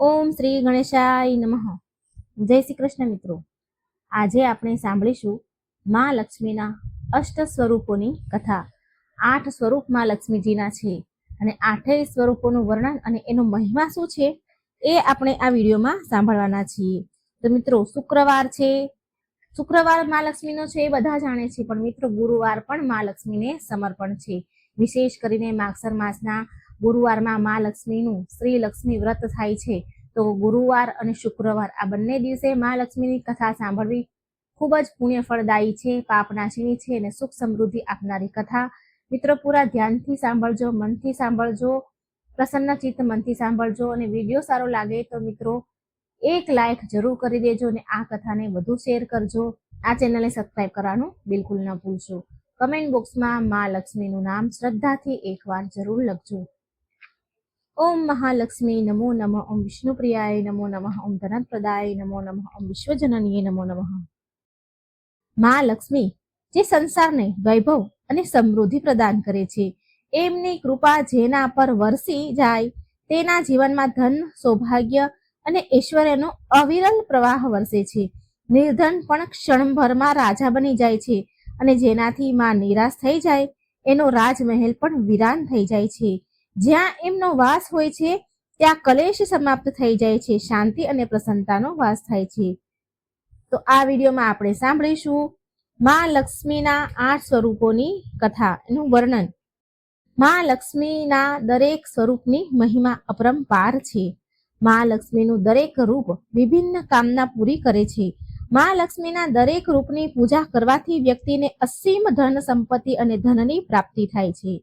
ઓમ શ્રી ગણેશાય નમઃ. જય શ્રી કૃષ્ણ મિત્રો. આજે આપણે સાંભળીશું મા લક્ષ્મીના અષ્ટ સ્વરૂપોની કથા. 8 સ્વરૂપ મા લક્ષ્મીજીના છે અને 8 સ્વરૂપોનું વર્ણન અને એનો મહિમા શું છે એ આપણે આ વિડીયોમાં સાંભળવાના છીએ. તો મિત્રો, શુક્રવાર છે, શુક્રવાર મા લક્ષ્મીનો છે એ બધા જાણે છે, પણ મિત્રો ગુરુવાર પણ મા લક્ષ્મીને સમર્પણ છે. વિશેષ કરીને માગસર માસના ગુરુવારમાં મા લક્ષ્મીનું શ્રી લક્ષ્મી વ્રત થાય છે. તો ગુરુવાર અને શુક્રવાર આ બંને દિવસે મા લક્ષ્મીની કથા સાંભળવી ખૂબ જ પુણ્ય ફળદાયી છે, પાપનાશીની છે અને સુખ સમૃદ્ધિ આપનારી કથા. મિત્રો, પૂરા ધ્યાનથી સાંભળજો, મનથી સાંભળજો, પ્રસન્ન ચિત્ત મનથી સાંભળજો. અને વિડીયો સારો લાગે તો મિત્રો એક લાઈક જરૂર કરી દેજો અને આ કથાને વધુ શેર કરજો. આ ચેનલને સબસ્ક્રાઇબ કરવાનું બિલકુલ ન ભૂલશો. કમેન્ટ બોક્સમાં મા લક્ષ્મીનું નામ શ્રદ્ધાથી એકવાર જરૂર લખજો. ઓમ મહાલક્ષ્મી નમો નમઃ. ઓમ વિષ્ણુપ્રિયાય નમો નમઃ. ઓમ ધનપ્રદાય નમો નમઃ. ઓમ વિશ્વજનનીય નમો નમઃ. મા લક્ષ્મી જે સંસારને વૈભવ અને સમૃદ્ધિ પ્રદાન કરે છે, એમની કૃપા જેના પર વરસી જાય તેના જીવનમાં ધન, સૌભાગ્ય અને ઐશ્વર્યનો અવિરલ પ્રવાહ વરસે છે. નિર્ધન પણ ક્ષણભરમાં રાજા બની જાય છે અને જેનાથી માં નિરાશ થઈ જાય એનો રાજમહેલ પણ વિરાન થઈ જાય છે. જ્યાં એમનો વાસ હોય છે ત્યાં કલેશ સમાપ્ત થઈ જાય છે, શાંતિ અને પ્રસન્નતાનો વાસ થાય છે. તો આ વિડીયોમાં આપણે સાંભળીશું મા લક્ષ્મીના 8 સ્વરૂપોની કથા, એનું વર્ણન. મા લક્ષ્મીના દરેક સ્વરૂપની મહિમા અપરંપાર છે. મા લક્ષ્મીનું દરેક રૂપ વિભિન્ન કામના પૂરી કરે છે. મા લક્ષ્મીના દરેક રૂપની પૂજા કરવાથી વ્યક્તિને અસીમ ધન સંપત્તિ અને ધનની પ્રાપ્તિ થાય છે.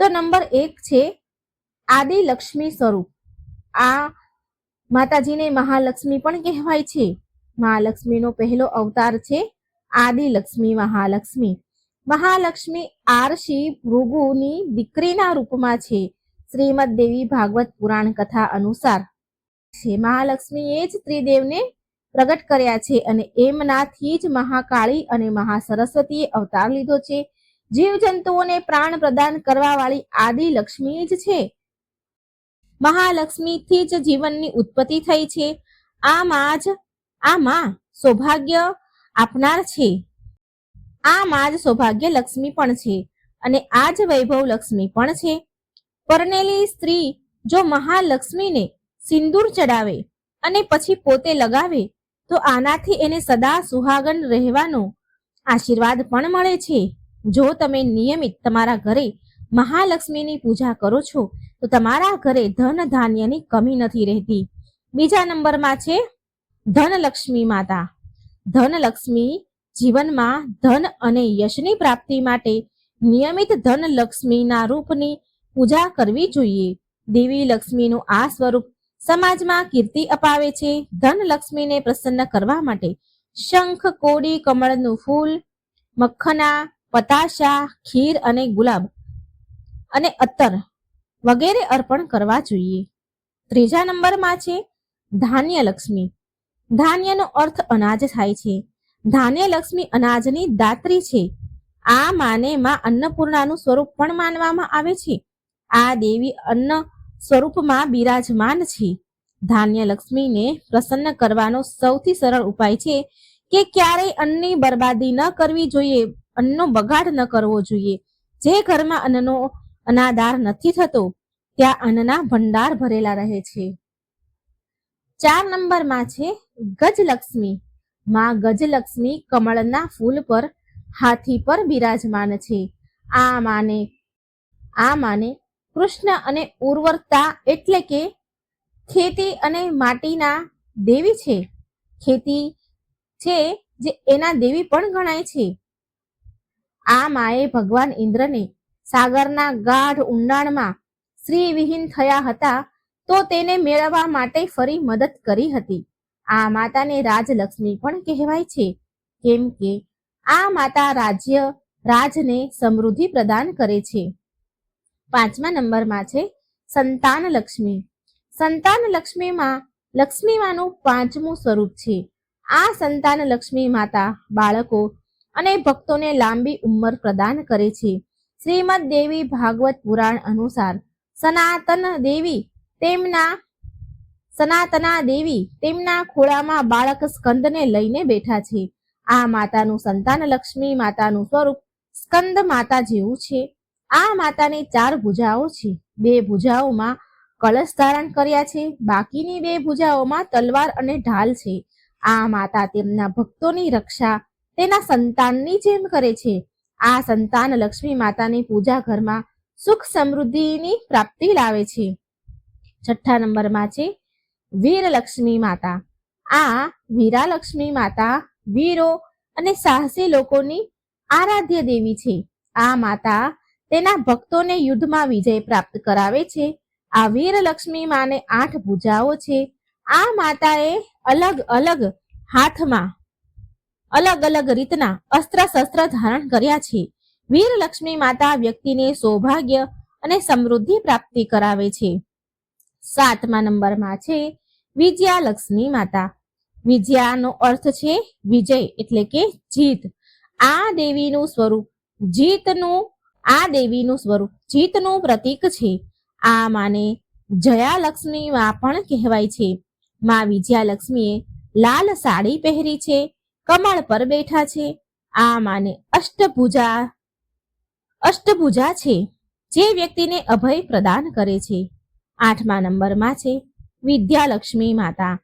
તો નંબર 1 છે આદિ લક્ષ્મી સ્વરૂપ. આ માતાજીને મહાલક્ષ્મી પણ કહેવાય છે. મહાલક્ષ્મીનો પહેલો અવતાર છે આદિ લક્ષ્મી મહાલક્ષ્મી. મહાલક્ષ્મી આરશી ભૃગુની દીકરીના રૂપમાં છે. શ્રીમદ દેવી ભાગવત પુરાણ કથા અનુસાર છે મહાલક્ષ્મીએ જ ત્રિદેવને પ્રગટ કર્યા છે અને એમનાથી જ મહાકાળી અને મહાસરસ્વતીએ અવતાર લીધો છે. જીવજંતુઓને પ્રાણ પ્રદાન કરવા વાળી આદિ લક્ષ્મી જ છે. મહાલક્ષ્મીથી જ જીવનની ઉત્પત્તિ થઈ છે. આ માં સૌભાગ્ય આપનાર છે. આ માં જ સૌભાગ્ય લક્ષ્મી પણ છે અને આ જ વૈભવ લક્ષ્મી પણ છે. પરણેલી સ્ત્રી જો મહાલક્ષ્મીને સિંદૂર ચડાવે અને પછી પોતે લગાવે તો આનાથી એને સદા સુહાગન રહેવાનો આશીર્વાદ પણ મળે છે. જો તમે નિયમિત તમારા ઘરે મહાલક્ષ્મીની પૂજા કરો છો તો તમારા ઘરે ધન ધાન્યની કમી નથી રહેતી. બીજા નંબરમાં છે ધનલક્ષ્મી માતા. ધનલક્ષ્મી જીવનમાં ધન અને યશની પ્રાપ્તિ માટે નિયમિત ધનલક્ષ્મીના રૂપની પૂજા કરવી જોઈએ. દેવી લક્ષ્મીનું આ સ્વરૂપ સમાજમાં કીર્તિ અપાવે છે. ધનલક્ષ્મીને પ્રસન્ન કરવા માટે શંખ, કોડી, કમળનું ફૂલ, મખના, પતાશા, ખીર અને ગુલાબ અને અત્તર વગેરે અર્પણ કરવા જોઈએ. ત્રીજા નંબરમાં છે ધાન્ય લક્ષ્મી. ધાન્યનો અર્થ અનાજ થાય છે. ધાન્ય લક્ષ્મી અનાજની દાત્રી છે. આ માને માં અન્નપૂર્ણાનું સ્વરૂપ પણ માનવામાં આવે છે. આ દેવી અન્ન સ્વરૂપમાં બિરાજમાન છે. ધાન્ય લક્ષ્મીને પ્રસન્ન કરવાનો સૌથી સરળ ઉપાય છે કે ક્યારેય અન્નની બરબાદી ન કરવી જોઈએ, અન્નનો બગાડ ન કરવો જોઈએ. જે ઘરમાં અન્નનો અનાદાર નથી થતો ત્યાં અન્નના ભંડાર ભરેલા રહે છે. 4 નંબરમાં છે ગજલક્ષ્મી. માં ગજલક્ષ્મી કમળના ફૂલ પર હાથી પર બિરાજમાન છે. આ માને કૃષ્ણ અને ઉર્વરતા એટલે કે ખેતી અને માટીના દેવી છે. ખેતી છે જે એના દેવી પણ ગણાય છે. આ માએ ભગવાન ઇન્દ્રને સાગરના ગાઢ ઊંડાણમાં શ્રીવિહીન થયા હતા તો તેને મેળવવા માટે ફરી મદદ કરી હતી. આ માતાને રાજલક્ષ્મી પણ કહેવાય છે, કેમ કે આ માતા રાજને સમૃદ્ધિ પ્રદાન કરે છે. 5મા નંબરમાં છે સંતાન લક્ષ્મી. સંતાન લક્ષ્મીમાં લક્ષ્મીમાનું 5મું સ્વરૂપ છે. આ સંતાન લક્ષ્મી માતા બાળકો અને ભક્તોને લાંબી ઉંમર પ્રદાન કરે છે. શ્રીમદ દેવી ભાગવત પુરાણ અનુસાર સનાતન દેવી તેમના સનાતના દેવી તેમના ખોળામાં બાળક સ્કંદને લઈને બેઠા છે. આ માતાનું સંતાન લક્ષ્મી માતાનું સ્વરૂપ સ્કંદ માતા જેવું છે. આ માતાની 4 ભુજાઓ છે. 2 ભુજાઓમાં કળશ ધારણ કર્યા છે, બાકીની 2 ભુજાઓમાં તલવાર અને ઢાલ છે. આ માતા તેમના ભક્તોની રક્ષા તેના સંતાનની જેમ કરે છે. આ સંતાન લક્ષ્મી માતાની પૂજા ઘરમાં સુખ સમૃદ્ધિની પ્રાપ્તિ લાવે છે. 6થા નંબરમાં છે વીરલક્ષ્મી માતા. આ વીરાલક્ષ્મી માતા વીરો અને સાહસી લોકોની આરાધ્ય દેવી છે. આ માતા તેના ભક્તોને યુદ્ધમાં વિજય પ્રાપ્ત કરાવે છે. આ વીરલક્ષ્મી માને 8 ભુજાઓ છે. આ માતાએ અલગ અલગ હાથમાં અલગ અલગ રીતના અસ્ત્ર શસ્ત્ર ધારણ કર્યા છે. વીરલક્ષ્મી માતા વ્યક્તિને સૌભાગ્ય અને સમૃદ્ધિ પ્રાપ્તિ કરાવે છે. 7મા નંબરમાં છે વિજયાલક્ષ્મી માતા. વિજયાનો અર્થ છે વિજય એટલે કે જીત. આ દેવીનું સ્વરૂપ જીતનું પ્રતીક છે. આ માને જયાલક્ષ્મી માં પણ કહેવાય છે. માં વિજયાલક્ષ્મીએ લાલ સાડી પહેરી છે, કમળ પર બેઠા છે. આ માને અષ્ટભુજા છે, જે વ્યક્તિને અભય પ્રદાન કરે છે. 8મા નંબરમાં છે વિદ્યાલક્ષ્મી માતા.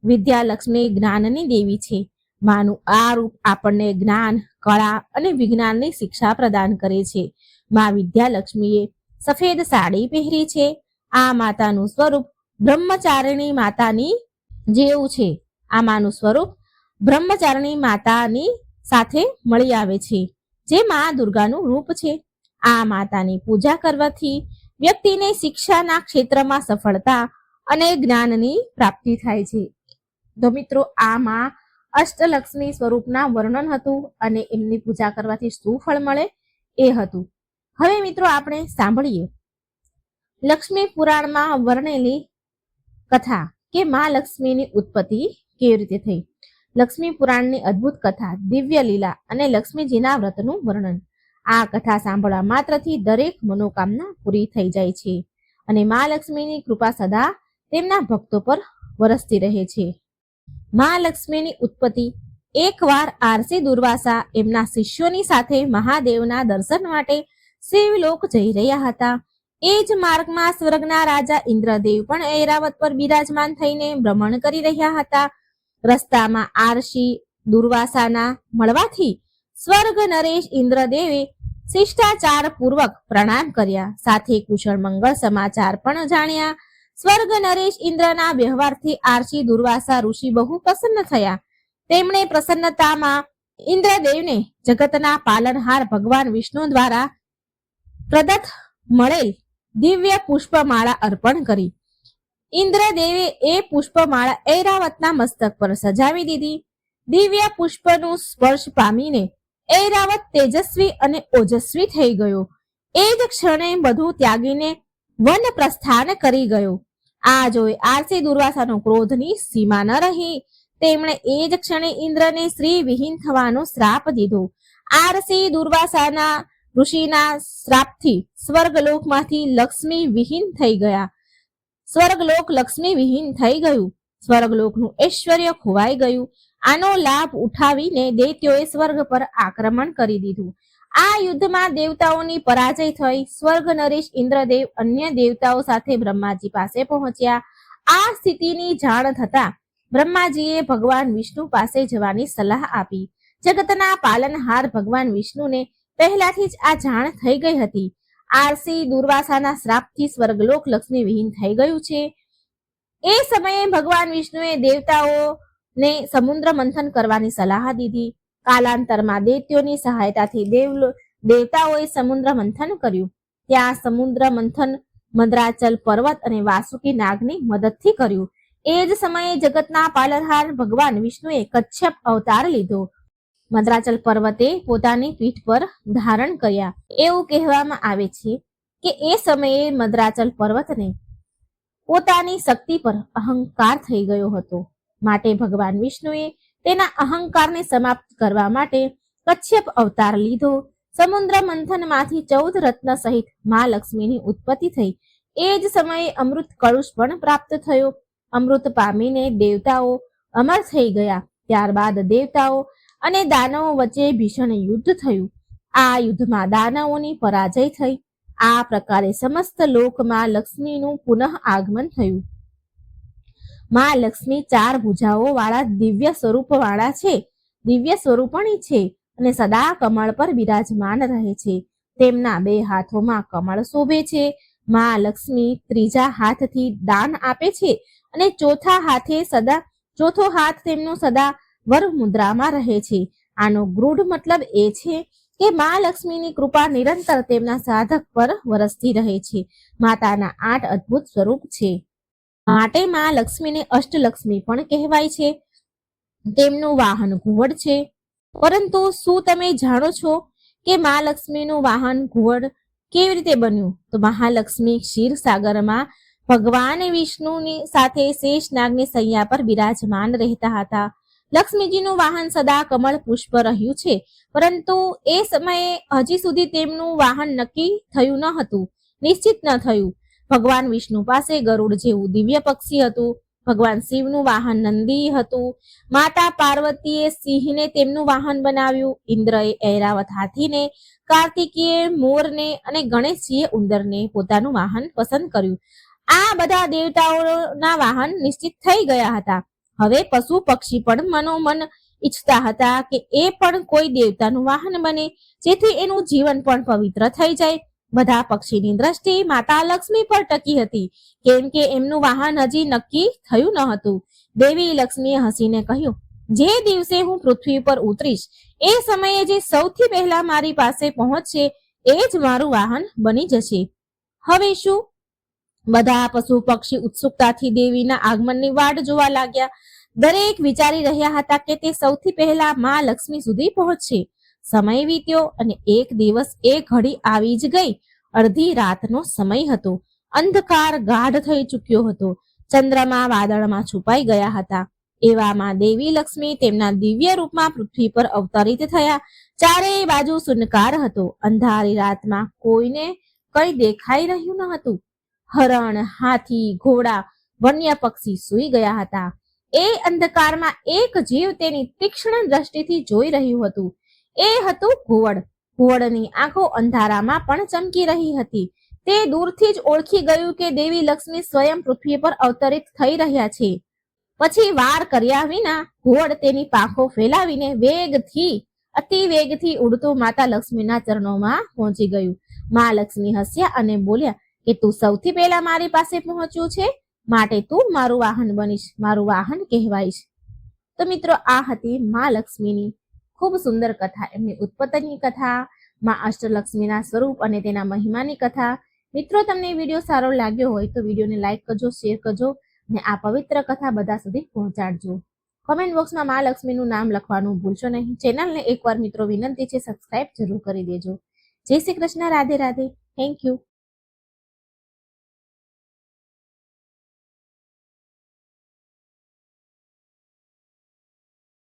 વિદ્યાલક્ષ્મી જ્ઞાનની દેવી છે. માનું આ રૂપ આપણને જ્ઞાન, કળા અને વિજ્ઞાનની શિક્ષા પ્રદાન કરે છે. માં વિદ્યાલક્ષ્મીએ સફેદ સાડી પહેરી છે. આ માતાનું સ્વરૂપ બ્રહ્મચારિણી માતાની જેવું છે. આ માનું સ્વરૂપ બ્રહ્મચારિણી માતાની સાથે મળી આવે છે, જે મા દુર્ગાનું રૂપ છે. આ માતાની પૂજા કરવાથી વ્યક્તિને શિક્ષાના ક્ષેત્રમાં સફળતા અને જ્ઞાનની પ્રાપ્તિ થાય છે. તો મિત્રો, આમાં અષ્ટલક્ષ્મી સ્વરૂપના વર્ણન હતું અને એમની પૂજા કરવાથી શું ફળ મળે એ હતું. હવે મિત્રો આપણે સાંભળીએ લક્ષ્મી પુરાણમાં વર્ણેલી કથા કે મા લક્ષ્મીની ઉત્પત્તિ કેવી રીતે થઈ. લક્ષ્મી પુરાણની અદ્ભુત કથા, દિવ્ય લીલા અને લક્ષ્મીજીના વ્રતનું વર્ણન. આ કથા સાંભળવા માત્રથી દરેક મનોકામના પૂરી થઈ જાય છે અને મા લક્ષ્મીની કૃપા સદા તેમના ભક્તો પર વરસતી રહે છે. મા લક્ષ્મીની ઉત્પત્તિ. એકવાર આરસી દુર્વાસા એમના શિષ્યોની સાથે મહાદેવના દર્શન માટે શિવલોક જઈ રહ્યા હતા. એ જ માર્ગમાં સ્વર્ગના રાજા ઇન્દ્રદેવ પણ ઐરાવત પર બિરાજમાન થઈને ભ્રમણ કરી રહ્યા હતા. રસ્તામાં આરસી દુર્વાસાના મળવાથી સ્વર્ગ નરેશ ઇન્દ્રદેવે શિષ્ટાચાર પૂર્વક પ્રણામ કર્યા, સાથે કુશળ મંગળ સમાચાર પણ જાણ્યા. સ્વર્ગ નરેશ ઇન્દ્રના વ્યવહારથી આરસી દુર્વાસા ઋષિ બહુ પ્રસન્ન થયા. તેમણે પ્રસન્નતામાં ઇન્દ્રદેવને જગતના પાલનહાર ભગવાન વિષ્ણુ દ્વારા પ્રદત્ત મળેલ દિવ્ય પુષ્પમાળા અર્પણ કરી. ઇન્દ્રદેવે એ પુષ્પમાળા ઐરાવતના મસ્તક પર સજાવી દીધી. દિવ્ય પુષ્પનું સ્પર્શ પામીને ઐરાવત તેજસ્વી અને ઓજસ્વી થઈ ગયો. એ જ ક્ષણે બધું ત્યાગીને વન પ્રસ્થાન કરી ગયો. આ જોઈ આરસી દુર્વાસાનો ક્રોધની સીમા ન રહી. તેમણે એ જ ક્ષણે ઇન્દ્રને સ્ત્રી વિહીન થવાનો શ્રાપ દીધો. આરસી દુર્વાસાના ઋષિના શ્રાપથી સ્વર્ગલોકમાંથી લક્ષ્મી વિહીન થઈ ગયા. સ્વર્ગલોક લક્ષ્મી વિહીન થઈ ગયું. સ્વર્ગલોકનું ઐશ્વર્ય ખોવાઈ ગયું. આનો લાભ ઉઠાવીને દૈત્યોએ સ્વર્ગ પર આક્રમણ કરી દીધું. આ યુદ્ધમાં દેવતાઓની પરાજય થઈ. સ્વર્ગ નરેશ ઇન્દ્રદેવ અન્ય દેવતાઓ સાથે બ્રહ્માજી પાસે પહોંચ્યા. આ સ્થિતિની જાણ થતા બ્રહ્માજીએ ભગવાન વિષ્ણુ પાસે જવાની સલાહ આપી. જગતના પાલનહાર ભગવાન વિષ્ણુને પહેલાથી જ આ જાણ થઈ ગઈ હતી. આરસી દુર્વાસાના શ્રાપથી સ્વર્ગલોક લક્ષ્મી વિહીન થઈ ગયું છે. એ સમયે ભગવાન વિષ્ણુએ દેવતાઓને સમુદ્ર મંથન કરવાની સલાહ દીધી. કાલાંતરમાં દૈત્યોની સહાયતાથી દેવતાઓએ સમુદ્ર મંથન કર્યું. ત્યાં સમુદ્ર મંથન મંદરાચલ પર્વત અને વાસુકી નાગની મદદથી કર્યું. એ જ સમયે જગતના પાલનહાર ભગવાન વિષ્ણુએ કચ્છપ અવતાર લીધો. મંદરાચલ પર્વતે પોતાની પીઠ પર ધારણ કર્યા. એવું કહેવામાં આવે છે કે એ સમયે મંદરાચલ પર્વતને પોતાની શક્તિ પર અહંકાર થઈ ગયો હતો. માટે ભગવાન વિષ્ણુએ તેના અહંકારને સમાપ્ત કરવા માટે કચ્છપ અવતાર લીધો. સમુદ્ર મંથનમાંથી 14 રત્ન સહિત મા લક્ષ્મીની ઉત્પત્તિ થઈ. એ જ સમયે અમૃત કળુષ પણ પ્રાપ્ત થયો. અમૃત પામીને દેવતાઓ અમર થઈ ગયા. ત્યારબાદ દેવતાઓ અને દાનવો વચ્ચે ભીષણ યુદ્ધ થયું. આ યુદ્ધમાં દાનવોની પરાજય થઈ. આ પ્રકારે સમસ્ત લોકમાં લક્ષ્મીનું પુનઃ આગમન થયું. માં લક્ષ્મી 4 ભુજાઓ વાળા દિવ્ય સ્વરૂપ વાળા છે, દિવ્ય સ્વરૂપણી છે અને સદા કમળ પર બિરાજમાન રહે છે. તેમના 2 હાથોમાં કમળ શોભે છે. માં લક્ષ્મી ત્રીજા હાથથી દાન આપે છે અને ચોથો હાથ તેમનો સદા વર મુદ્રામાં રહે છે. આનો ગૂઢ મતલબ એ છે કે માં લક્ષ્મીની કૃપા નિરંતર તેમના સાધક પર વરસતી રહે છે. માતાના 8 અદ્ભુત સ્વરૂપ છે, માટે માં લક્ષ્મીને અષ્ટલક્ષ્મી પણ કહેવાય છે. તેમનું વાહન ઘુવડ છે. પરંતુ શું તમે જાણો છો કે માં લક્ષ્મીનું વાહન ઘુવડ કેવી રીતે બન્યું? તો મહાલક્ષ્મી ક્ષીરસાગરમાં ભગવાન વિષ્ણુની સાથે શેષનાગની સૈયા પર બિરાજમાન રહેતા હતા. લક્ષ્મીજીનું વાહન સદા કમળ પુષ્પ રહ્યું છે, પરંતુ એ સમયે હજી સુધી તેમનું વાહન નક્કી થયું ન હતું, નિશ્ચિત ન થયું. ભગવાન વિષ્ણુ પાસે ગરુડ જેવું દિવ્ય પક્ષી હતું. ભગવાન શિવનું વાહન નંદી હતું. માતા પાર્વતીએ સિંહને તેમનું વાહન બનાવ્યું. ઇન્દ્રએ ઐરાવત હાથીને, કાર્તિકેય મોરને અને ગણેશજીએ ઉંદરને પોતાનું વાહન પસંદ કર્યું. આ બધા દેવતાઓના વાહન નિશ્ચિત થઈ ગયા હતા. હવે પશુ પક્ષી પણ મનોમન ઈચ્છતા હતા કે એ પણ કોઈ દેવતાનું વાહન બને, જેથી એનું જીવન પણ પવિત્ર થઈ જાય. બધા પક્ષીની દ્રષ્ટિ માતા લક્ષ્મી પર ટકી હતી, કેમ કે એમનું વાહન હજી નક્કી થયું ન હતું. દેવી લક્ષ્મીએ હસીને કહ્યું, જે દિવસે હું પૃથ્વી પર ઉતરીશ એ સમયે જે સૌથી પહેલા મારી પાસે પહોંચશે એ જ મારું વાહન બની જશે. હવે શું? બધા પશુ પક્ષી ઉત્સુકતાથી દેવીના આગમનની વાટ જોવા લાગ્યા. દરેક વિચારી રહ્યા હતા કે તે સૌથી પહેલા માં લક્ષ્મી સુધી પહોંચશે. સમય વીત્યો અને એક દિવસ એ ઘડી આવી જ ગઈ. અડધી રાતનો સમય હતો. અંધકાર ગાઢ થઈ ચૂક્યો હતો. ચંદ્રમા વાદળમાં છુપાઈ ગયા હતા. એવામાં દેવી લક્ષ્મી તેમના દિવ્ય રૂપમાં પૃથ્વી પર અવતરિત થયા. ચારેય બાજુ સુનકાર હતો. અંધારી રાતમાં કોઈને કઈ દેખાઈ રહ્યું ન હતું. હરણ, હાથી, ઘોડા, વન્ય પક્ષી સૂઈ ગયા હતા. એ અંધકારમાં એક જીવ તેની તીક્ષ્ણ દ્રષ્ટિથી જોઈ રહ્યું હતું. એ હતું ઘુવડ. ઘુવડની આંખો અંધારામાં પણ ચમકી રહી હતી. તે દૂરથી જ ઓળખી ગયું કે દેવી લક્ષ્મી સ્વયં પૃથ્વી પર અવતરિત થઈ રહ્યા છે. પછી વાર કર્યા વિના ઘુવડ તેની પાંખો ફેલાવીને અતિ વેગથી ઉડતું માતા લક્ષ્મીના ચરણોમાં પહોંચી ગયું. મા લક્ષ્મી હસ્યા અને બોલ્યા કે તું સૌથી પહેલા મારી પાસે પહોંચ્યું છે, માટે તું મારું વાહન બનીશ, મારું વાહન કહેવાઈશ. તો મિત્રો, આ હતી મા લક્ષ્મીની ખૂબ સુંદર કથા, એમની ઉત્પત્તિની કથા, મા અષ્ટલક્ષ્મીના સ્વરૂપ અને તેના મહિમાની કથા. મિત્રો, તમને વિડીયો સારો લાગ્યો હોય તો વિડીયોને લાઈક કરજો, શેર કરજો અને આ પવિત્ર કથા બધા સુધી પહોંચાડજો. કોમેન્ટ બોક્સમાં મા લક્ષ્મીનું નામ લખવાનું ભૂલશો નહીં. ચેનલને એકવાર મિત્રો વિનંતી છે, સબસ્ક્રાઇબ જરૂર કરી દેજો. જય શ્રી કૃષ્ણ. રાધે રાધે. Thank you.